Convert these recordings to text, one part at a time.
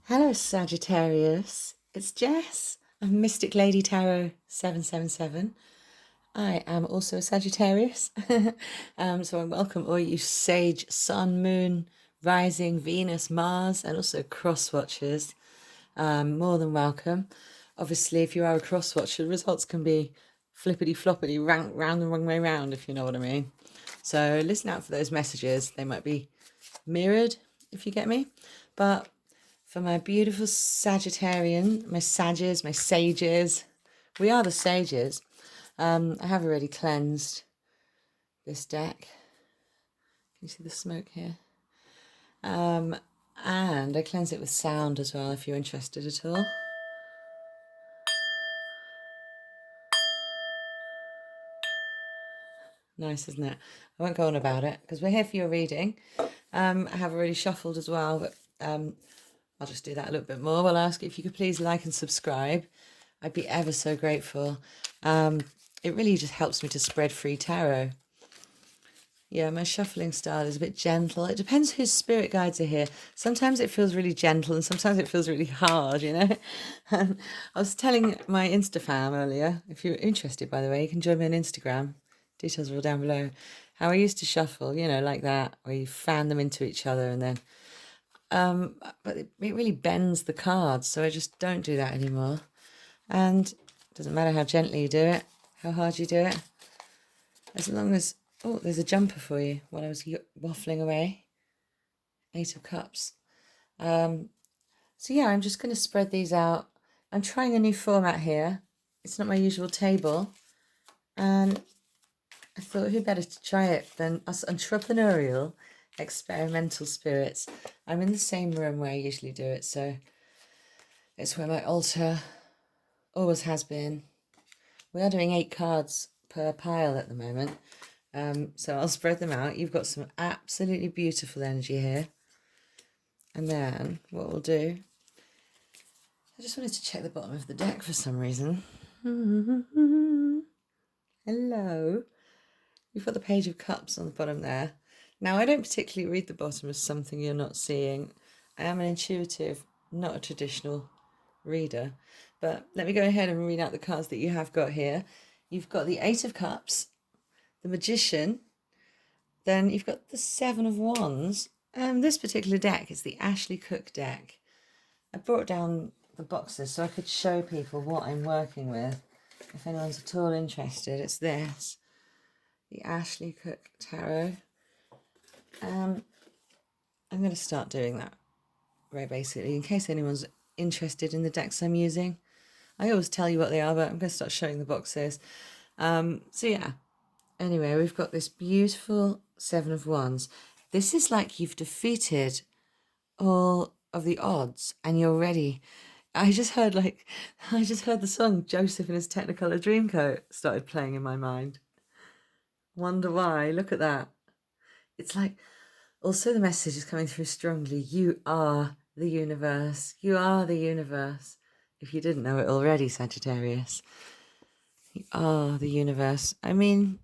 Hello, Sagittarius. It's Jess. I'm Mystic Lady Tarot 777. I am also a Sagittarius. So I welcome all you Sage, Sun, Moon, Rising, Venus, Mars, and also cross watchers. More than welcome. Obviously, if you are a cross watcher, results can be flippity floppity, round the wrong way round, if you know what I mean. So listen out for those messages. They might be mirrored, if you get me. But for my beautiful Sagittarian, my Sages, my Sages, we are the Sages. I have already cleansed this deck. Can you see the smoke here? And I cleanse it with sound as well, if you're interested at all. Nice, isn't it? I won't go on about it because we're here for your reading. I have already shuffled as well, but I'll just do that a little bit more. I'll ask if you could please like and subscribe. I'd be ever so grateful. It really just helps me to spread free tarot. Yeah, my shuffling style is a bit gentle. It depends whose spirit guides are here. Sometimes it feels really gentle and sometimes it feels really hard, you know? And I was telling my Insta fam earlier, if you're interested, by the way, you can join me on Instagram. Details are all down below. How I used to shuffle, you know, like that, where you fan them into each other and then... but it really bends the cards, so I just don't do that anymore. And it doesn't matter how gently you do it, how hard you do it, as long as... Oh, there's a jumper for you while I was waffling away. 8 of Cups. So yeah, I'm just going to spread these out. I'm trying a new format here. It's not my usual table. And I thought who better to try it than us entrepreneurial, experimental spirits. I'm in the same room where I usually do it, so it's where my altar always has been. We are doing 8 cards per pile at the moment. So I'll spread them out. You've got some absolutely beautiful energy here. And then what we'll do, I just wanted to check the bottom of the deck for some reason. Hello. You've got the Page of Cups on the bottom there. Now, I don't particularly read the bottom as something you're not seeing. I am an intuitive, not a traditional reader. But let me go ahead and read out the cards that you have got here. You've got the 8 of Cups, the Magician, then you've got the 7 of Wands. This particular deck is the Ashley Cook deck. I brought down the boxes so I could show people what I'm working with. If anyone's at all interested, it's this. The Ashley Cook Tarot. I'm going to start doing that very basically in case anyone's interested in the decks I'm using. I always tell you what they are, but I'm going to start showing the boxes. So yeah, anyway, we've got this beautiful 7 of Wands. This is like you've defeated all of the odds and you're ready. I just heard the song Joseph in His Technicolor Dreamcoat started playing in my mind. Wonder why. Look at that. It's like, also the message is coming through strongly. You are the universe. You are the universe. If you didn't know it already, Sagittarius. You are the universe. I mean,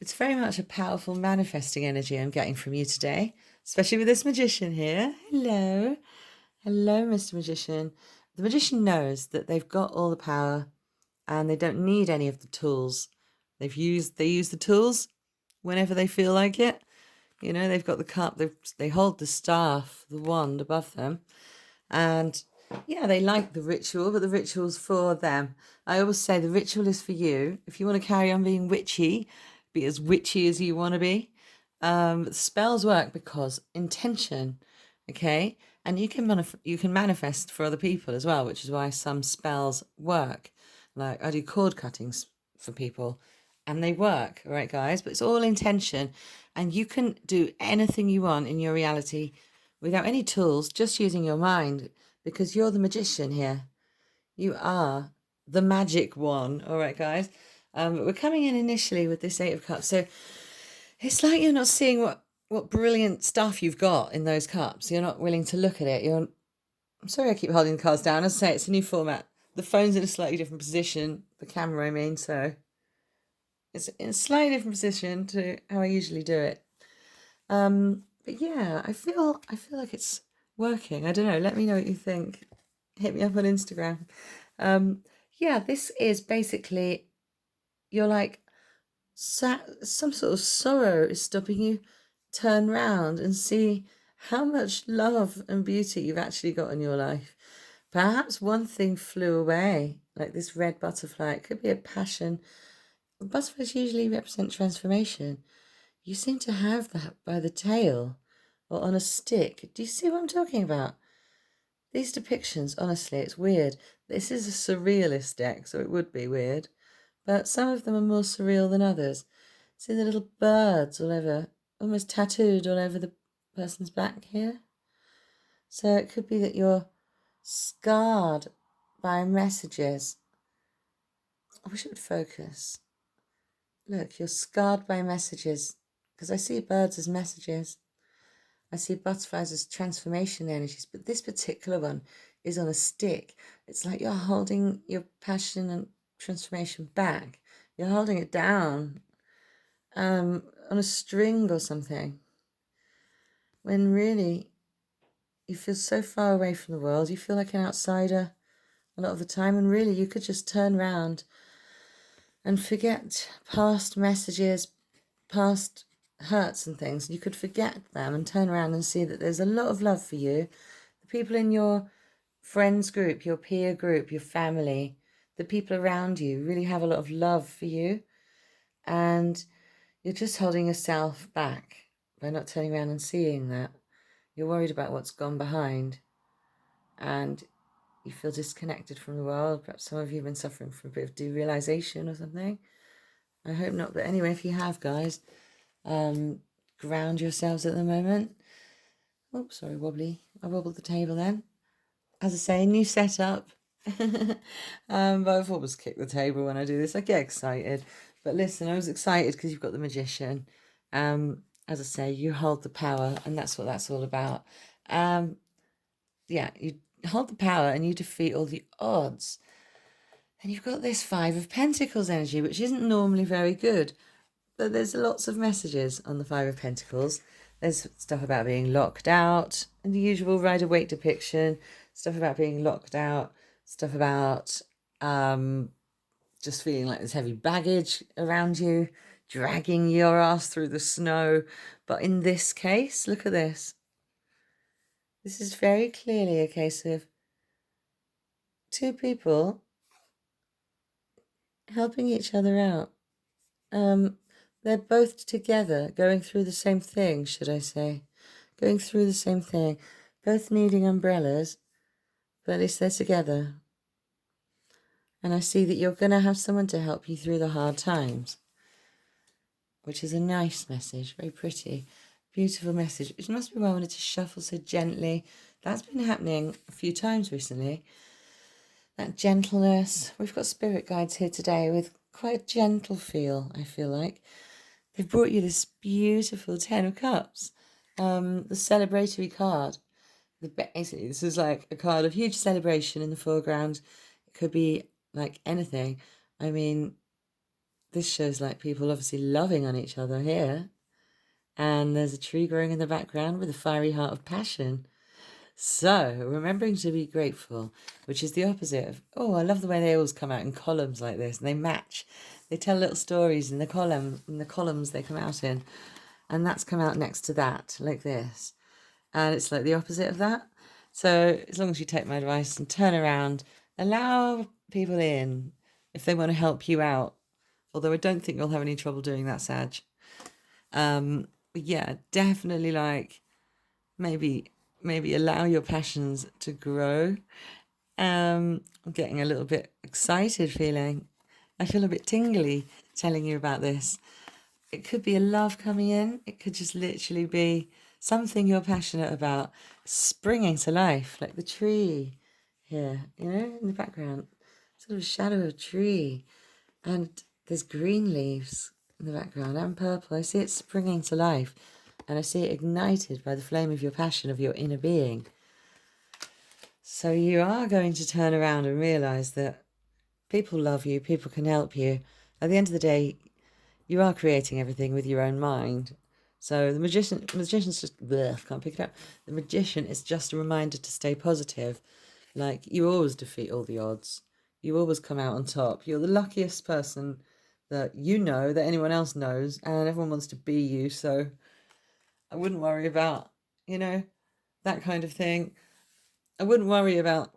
it's very much a powerful manifesting energy I'm getting from you today, especially with this magician here. Hello. Hello, Mr. Magician. The magician knows that they've got all the power and they don't need any of the tools. They use the tools whenever they feel like it. You know, they've got the cup, they hold the staff, the wand above them. And yeah, they like the ritual, but the ritual's for them. I always say the ritual is for you. If you want to carry on being witchy, be as witchy as you want to be. Spells work because intention, okay? And you can manifest for other people as well, which is why some spells work. Like I do cord cuttings for people and they work, all right, guys? But it's all intention. And you can do anything you want in your reality without any tools, just using your mind, because you're the magician here. You are the magic one, all right, guys? But we're coming in initially with this 8 of Cups. So it's like you're not seeing what brilliant stuff you've got in those cups. You're not willing to look at it. I'm sorry I keep holding the cards down. As I say, it's a new format. The phone's in a slightly different position, the camera, I mean, so it's in a slightly different position to how I usually do it. But yeah, I feel like it's working? I don't know. Let me know what you think. Hit me up on Instagram. Yeah, this is basically, you're like, some sort of sorrow is stopping you turn round and see how much love and beauty you've actually got in your life. Perhaps one thing flew away, like this red butterfly. It could be a passion. Butterflies usually represent transformation. You seem to have that by the tail or on a stick. Do you see what I'm talking about? These depictions, honestly, it's weird. This is a surrealist deck, so it would be weird. But some of them are more surreal than others. See the little birds all over, almost tattooed all over the person's back here? So it could be that you're scarred by messages. I wish it would focus. Look, you're scarred by messages, because I see birds as messages. I see butterflies as transformation energies, but this particular one is on a stick. It's like you're holding your passion and transformation back. You're holding it down on a string or something. When really you feel so far away from the world, you feel like an outsider a lot of the time, and really you could just turn around and forget past messages, past hurts and things. You could forget them and turn around and see that there's a lot of love for you. The people in your friends group, your peer group, your family, the people around you really have a lot of love for you, and you're just holding yourself back by not turning around and seeing that. You're worried about what's gone behind, and you feel disconnected from the world. Perhaps some of you have been suffering from a bit of derealization or something. I hope not, but anyway, if you have, guys, ground yourselves at the moment. Oh, sorry, wobbly. I wobbled the table then. As I say, new setup. But I've always kicked the table when I do this. I get excited. But listen, I was excited because you've got the magician. As I say, you hold the power, and that's what that's all about. Yeah, you hold the power and you defeat all the odds. And you've got this Five of Pentacles energy, which isn't normally very good. But there's lots of messages on the Five of Pentacles. There's stuff about being locked out, and the usual Rider-Waite depiction, stuff about being locked out, stuff about just feeling like there's heavy baggage around you, dragging your ass through the snow. But in this case, look at this. This is very clearly a case of two people helping each other out. They're both together, going through the same thing, should I say. Going through the same thing. Both needing umbrellas, but at least they're together. And I see that you're going to have someone to help you through the hard times, which is a nice message, very pretty, beautiful message. It must be why I wanted to shuffle so gently. That's been happening a few times recently. That gentleness. We've got spirit guides here today with quite a gentle feel, I feel like. They've brought you this beautiful Ten of Cups, the celebratory card. Basically, this is like a card of huge celebration in the foreground. It could be like anything. I mean, this shows like people obviously loving on each other here. And there's a tree growing in the background with a fiery heart of passion. So, remembering to be grateful, which is the opposite of, oh, I love the way they always come out in columns like this, and they match. They tell little stories in the columns they come out in. And that's come out next to that, like this. And it's like the opposite of that. So, as long as you take my advice and turn around, allow people in if they want to help you out. Although I don't think you'll have any trouble doing that, Sag. But yeah, definitely like maybe allow your passions to grow. I'm getting a little bit excited feeling. I feel a bit tingly telling you about this. It could be a love coming in. It could just literally be something you're passionate about springing to life, like the tree here, in the background. Sort of a shadow of a tree. And there's green leaves in the background and purple. I see it springing to life. And I see it ignited by the flame of your passion, of your inner being. So you are going to turn around and realise that people love you, people can help you. At the end of the day, you are creating everything with your own mind. So the magician's just, bleh, can't pick it up. The magician is just a reminder to stay positive. Like, you always defeat all the odds. You always come out on top. You're the luckiest person that you know, that anyone else knows, and everyone wants to be you. So I wouldn't worry about, that kind of thing. I wouldn't worry about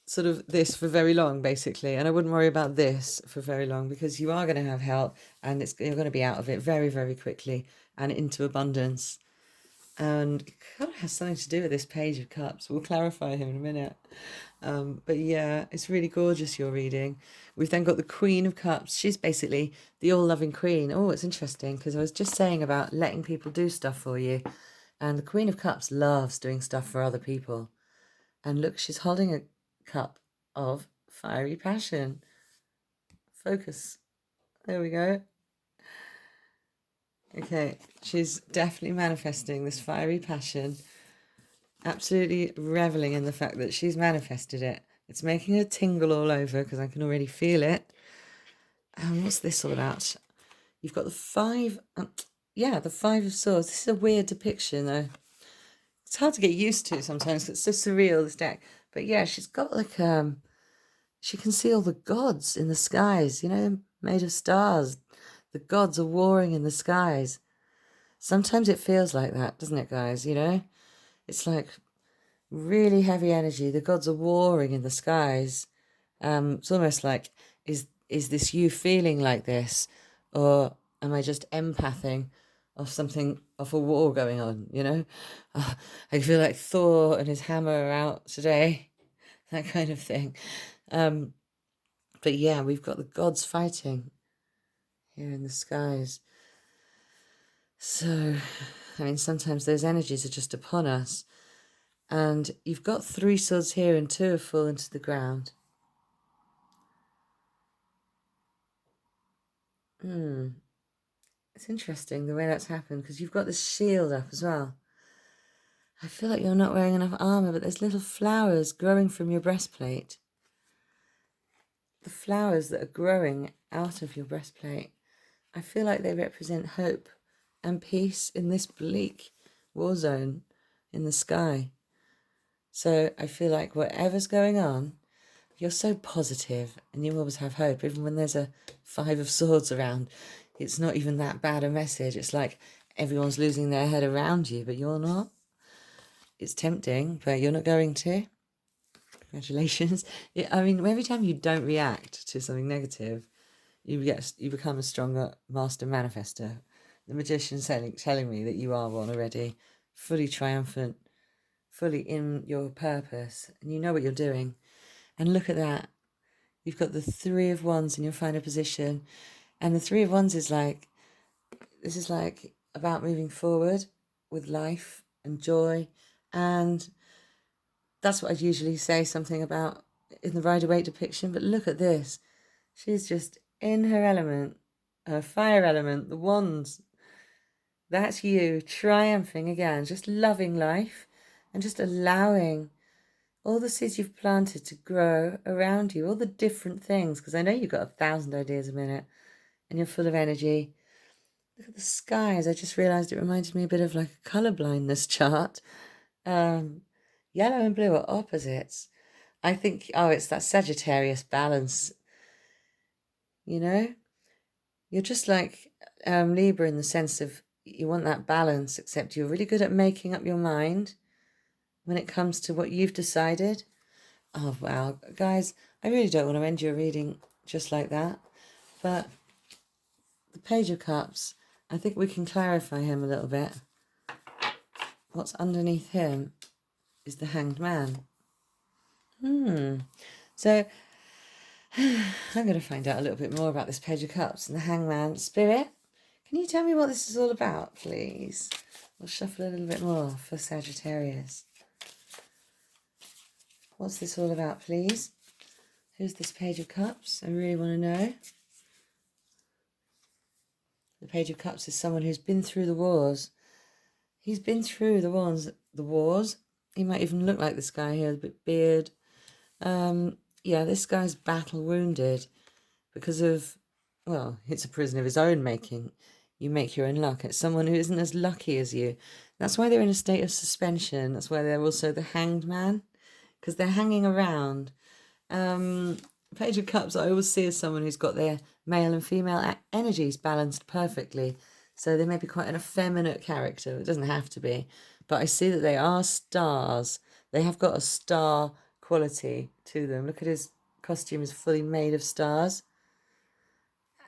sort of this for very long, basically, and I wouldn't worry about this for very long, because you are going to have help, and you're going to be out of it very, very quickly and into abundance. And it kind of has something to do with this Page of Cups. We'll clarify him in a minute. But yeah, it's really gorgeous, your reading. We've then got the Queen of Cups. She's basically the all-loving queen. Oh, it's interesting, because I was just saying about letting people do stuff for you. And the Queen of Cups loves doing stuff for other people. And look, she's holding a cup of fiery passion. Focus. There we go. Okay, she's definitely manifesting this fiery passion. Absolutely reveling in the fact that she's manifested it. It's making her tingle all over, because I can already feel it. And what's this all about? You've got the five... the Five of Swords. This is a weird depiction, though. It's hard to get used to sometimes. It's so surreal, this deck. But yeah, she's got like... she can see all the gods in the skies, made of stars. The gods are warring in the skies. Sometimes it feels like that, doesn't it, guys? It's like really heavy energy. The gods are warring in the skies. It's almost like, is this you feeling like this? Or am I just empathing of a war going on, I feel like Thor and his hammer are out today, that kind of thing. But yeah, we've got the gods fighting here in the skies. So, sometimes those energies are just upon us. And you've got 3 swords here and 2 have fallen to the ground. It's interesting the way that's happened, because you've got this shield up as well. I feel like you're not wearing enough armor, but there's little flowers growing from your breastplate. The flowers that are growing out of your breastplate, I feel like they represent hope and peace in this bleak war zone in the sky. So I feel like whatever's going on, you're so positive and you always have hope. Even when there's a 5 of Swords around, it's not even that bad a message. It's like everyone's losing their head around you, but you're not. It's tempting, but you're not going to. Congratulations. Every time you don't react to something negative, you become a stronger master manifester. The magician's telling me that you are one already, fully triumphant, fully in your purpose, and you know what you're doing. And look at that. You've got the 3 of Wands in your final position, and the 3 of Wands is like, this is like about moving forward with life and joy, and that's what I'd usually say something about in the Rider-Waite depiction. But look at this. She's just in her element, her fire element, the wands. That's you triumphing again, just loving life and just allowing all the seeds you've planted to grow around you, all the different things, because I know you've got 1,000 ideas a minute and you're full of energy. Look at the skies. I just realised it reminded me a bit of like a colour blindness chart. Yellow and blue are opposites. I think, it's that Sagittarius balance. You're just like Libra in the sense of you want that balance, except you're really good at making up your mind when it comes to what you've decided. Oh, wow. Guys, I really don't want to end your reading just like that. But the Page of Cups, I think we can clarify him a little bit. What's underneath him is the Hanged Man. So I'm going to find out a little bit more about this Page of Cups and the Hangman. Spirit, can you tell me what this is all about, please? We'll shuffle a little bit more for Sagittarius. What's this all about, please? Who's this Page of Cups? I really want to know. The Page of Cups is someone who's been through the wars. He's been through the wars. He might even look like this guy here, a bit beard. This guy's battle wounded because of, it's a prison of his own making. you make your own luck. It's someone who isn't as lucky as you. That's why they're in a state of suspension. That's why they're also the hanged man, because they're hanging around. Page of Cups I always see as someone who's got their male and female energies balanced perfectly. So they may be quite an effeminate character. It doesn't have to be. But I see that they are stars. They have got a star quality to them. Look at his costume is fully made of stars.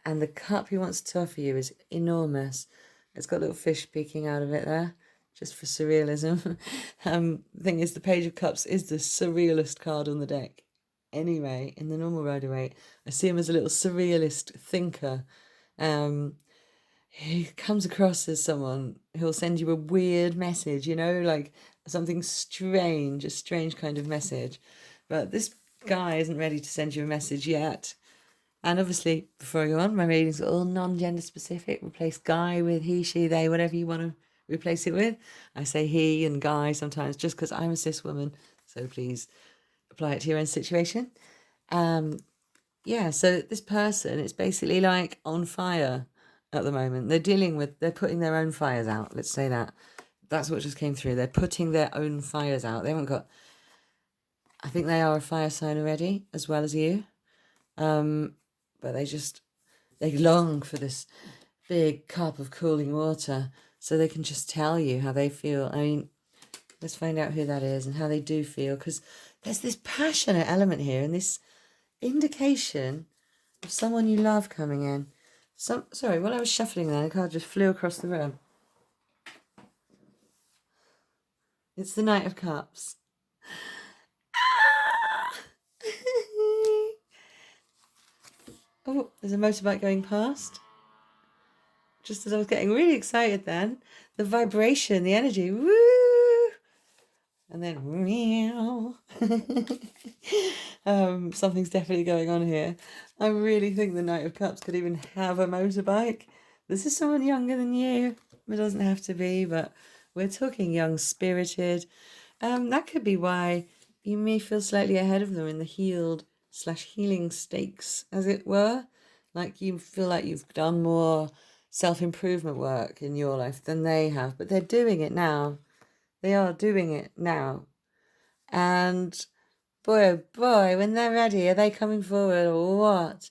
And the cup he wants to offer you is enormous. It's got little fish peeking out of it there, just for surrealism. The thing is, the Page of Cups is the surrealist card on the deck. Anyway, in the normal Rider-Waite, I see him as a little surrealist thinker. He comes across as someone who'll send you a weird message, you know, like something strange, a strange kind of message. But this guy isn't ready to send you a message yet. And obviously, before I go on, my readings are all non-gender specific. Replace guy with he, she, they, whatever you want to replace it with. I say he and guy sometimes just because I'm a cis woman. So please apply it to your own situation. Yeah, so this person is basically like on fire at the moment. They're putting their own fires out. Let's say that. That's what just came through. They're putting their own fires out. They haven't got, I think they are a fire sign already, as well as you. But they long for this big cup of cooling water so they can just tell you how they feel. I mean, let's find out who that is and how they do feel, because there's this passionate element here and this indication of someone you love coming in. Sorry, while I was shuffling there, the card just flew across the room. It's the Knight of Cups. Oh, there's a motorbike going past. Just as I was getting really excited then, the vibration, the energy, woo! And then, meow. Something's definitely going on here. I really think the Knight of Cups could even have a motorbike. This is someone younger than you. It doesn't have to be, but we're talking young-spirited. That could be why you may feel slightly ahead of them in the healed/healing stakes, as it were. Like you feel like you've done more self-improvement work in your life than they have, but they're doing it now. They are doing it now. And boy, oh boy, when they're ready, are they coming forward or what?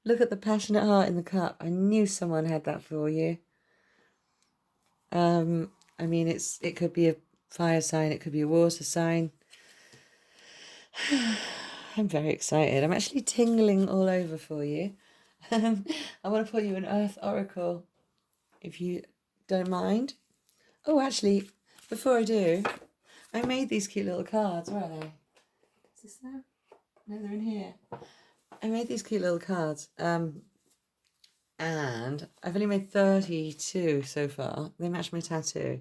Look at the passionate heart in the cup. I knew someone had that for you. I mean, it could be a fire sign, it could be a water sign. I'm very excited. I'm actually tingling all over for you. I want to pull you an Earth Oracle, if you don't mind. Oh, actually, before I do, I made these cute little cards. Where are they? Is this now? No, they're in here. I made these cute little cards. And I've only made 32 so far. They match my tattoo.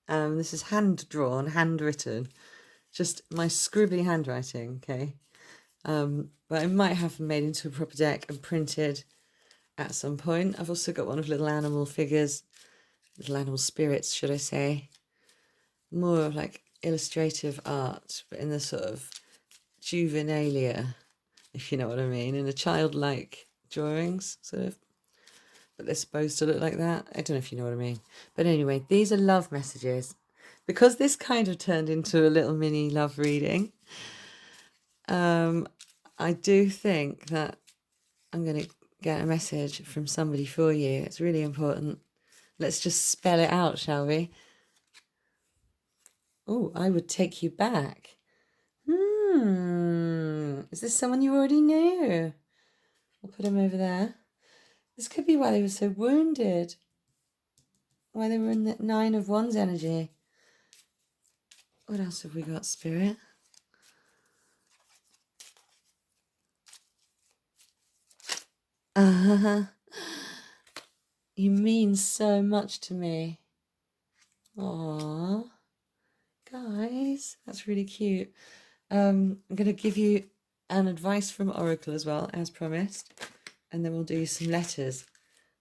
This is hand-drawn, handwritten. Just my scribbly handwriting, okay? But I might have them made into a proper deck and printed at some point. I've also got one of little animal figures, little animal spirits, should I say. More of like illustrative art, but in the sort of juvenilia, if you know what I mean, in a childlike drawings, sort of. But they're supposed to look like that. I don't know if you know what I mean. But anyway, these are love messages. Because this kind of turned into a little mini love reading, I do think that I'm going to get a message from somebody for you. It's really important. Let's just spell it out, shall we? Oh, I would take you back. Is this someone you already knew? I'll put him over there. This could be why they were so wounded. Why they were in the 9 of Wands energy. What else have we got, Spirit? You mean so much to me. Aww. Guys, that's really cute. I'm going to give you an advice from Oracle as well, as promised. And then we'll do some letters.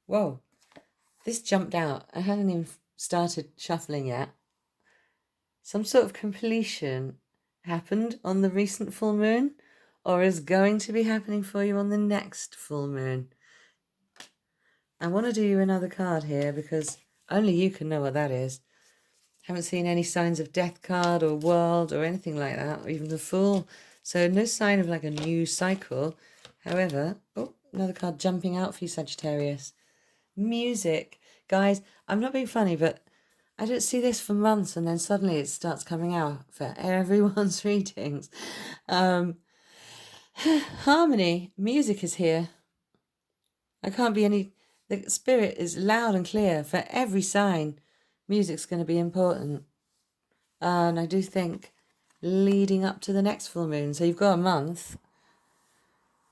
Whoa, this jumped out. I hadn't even started shuffling yet. Some sort of completion happened on the recent full moon, or is going to be happening for you on the next full moon. I want to do you another card here because only you can know what that is. Haven't seen any signs of death card or world or anything like that, or even the Fool. So no sign of like a new cycle. However, oh, another card jumping out for you, Sagittarius. Music. Guys, I'm not being funny, but I don't see this for months and then suddenly it starts coming out for everyone's readings. Harmony. Music is here. I can't be any... The spirit is loud and clear for every sign. Music's going to be important. And I do think leading up to the next full moon. So you've got a month,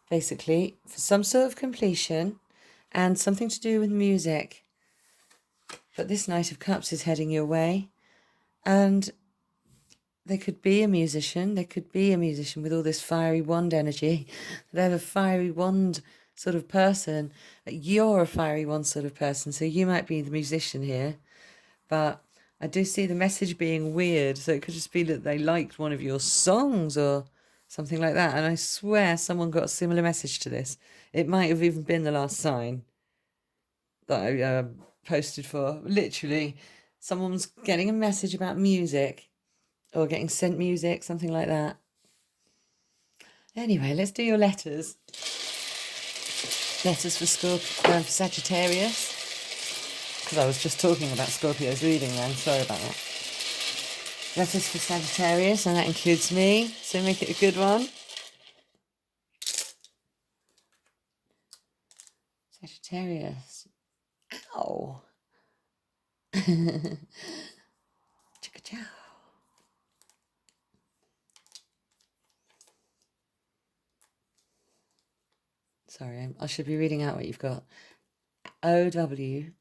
basically, for some sort of completion and something to do with music. But this Knight of Cups is heading your way. And there could be a musician. There could be a musician with all this fiery wand energy. They have a fiery wand sort of person. You're a fiery wand sort of person. So you might be the musician here. But I do see the message being weird. So it could just be that they liked one of your songs or something like that. And I swear someone got a similar message to this. It might have even been the last sign that I posted for. Literally, someone's getting a message about music or getting sent music, something like that. Anyway, let's do your letters. Letters for Sagittarius. Because I was just talking about Scorpio's reading then. Sorry about that. Letters for Sagittarius, and that includes me. So make it a good one. Sagittarius. Ow. Chicka chow. Sorry, I should be reading out what you've got. OWCHUYAAO.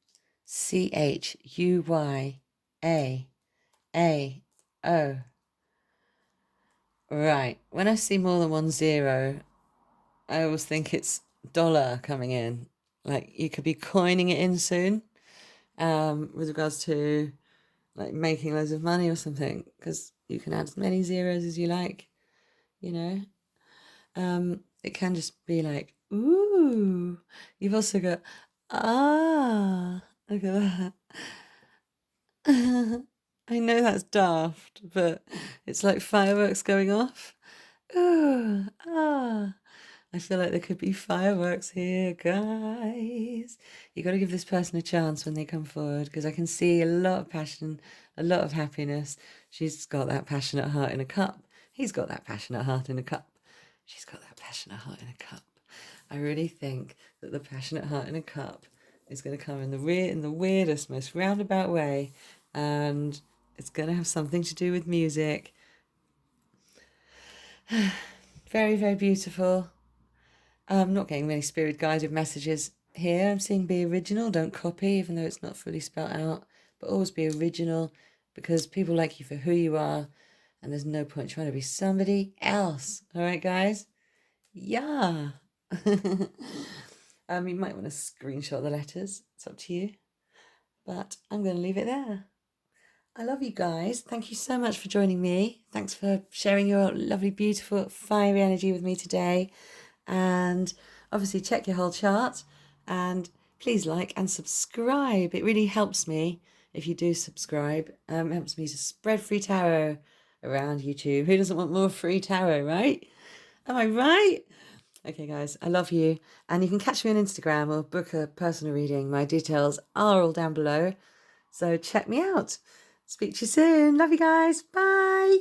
Right. When I see more than 10, I always think it's dollar coming in. Like you could be coining it in soon. With regards to like making loads of money or something, because you can add as many zeros as you like, you know. It can just be like, ooh. You've also got, ah, look at that. I know that's daft, but it's like fireworks going off. Ooh, ah. I feel like there could be fireworks here, guys. You got to give this person a chance when they come forward, because I can see a lot of passion, a lot of happiness. She's got that passionate heart in a cup. He's got that passionate heart in a cup. She's got that passionate heart in a cup. I really think that the passionate heart in a cup is going to come in the weirdest, most roundabout way, and it's going to have something to do with music. Very, very beautiful. I'm not getting many spirit guided messages here. I'm seeing be original, don't copy, even though it's not fully spelled out, but always be original, because people like you for who you are, and there's no point trying to be somebody else. All right, guys? Yeah. You might want to screenshot the letters. It's up to you. But I'm going to leave it there. I love you guys. Thank you so much for joining me. Thanks for sharing your lovely, beautiful, fiery energy with me today. And obviously check your whole chart. And please like and subscribe. It really helps me if you do subscribe. It helps me to spread free tarot around YouTube. Who doesn't want more free tarot, right? Am I right? Okay, guys, I love you. And you can catch me on Instagram or book a personal reading. My details are all down below. So check me out. Speak to you soon. Love you guys. Bye.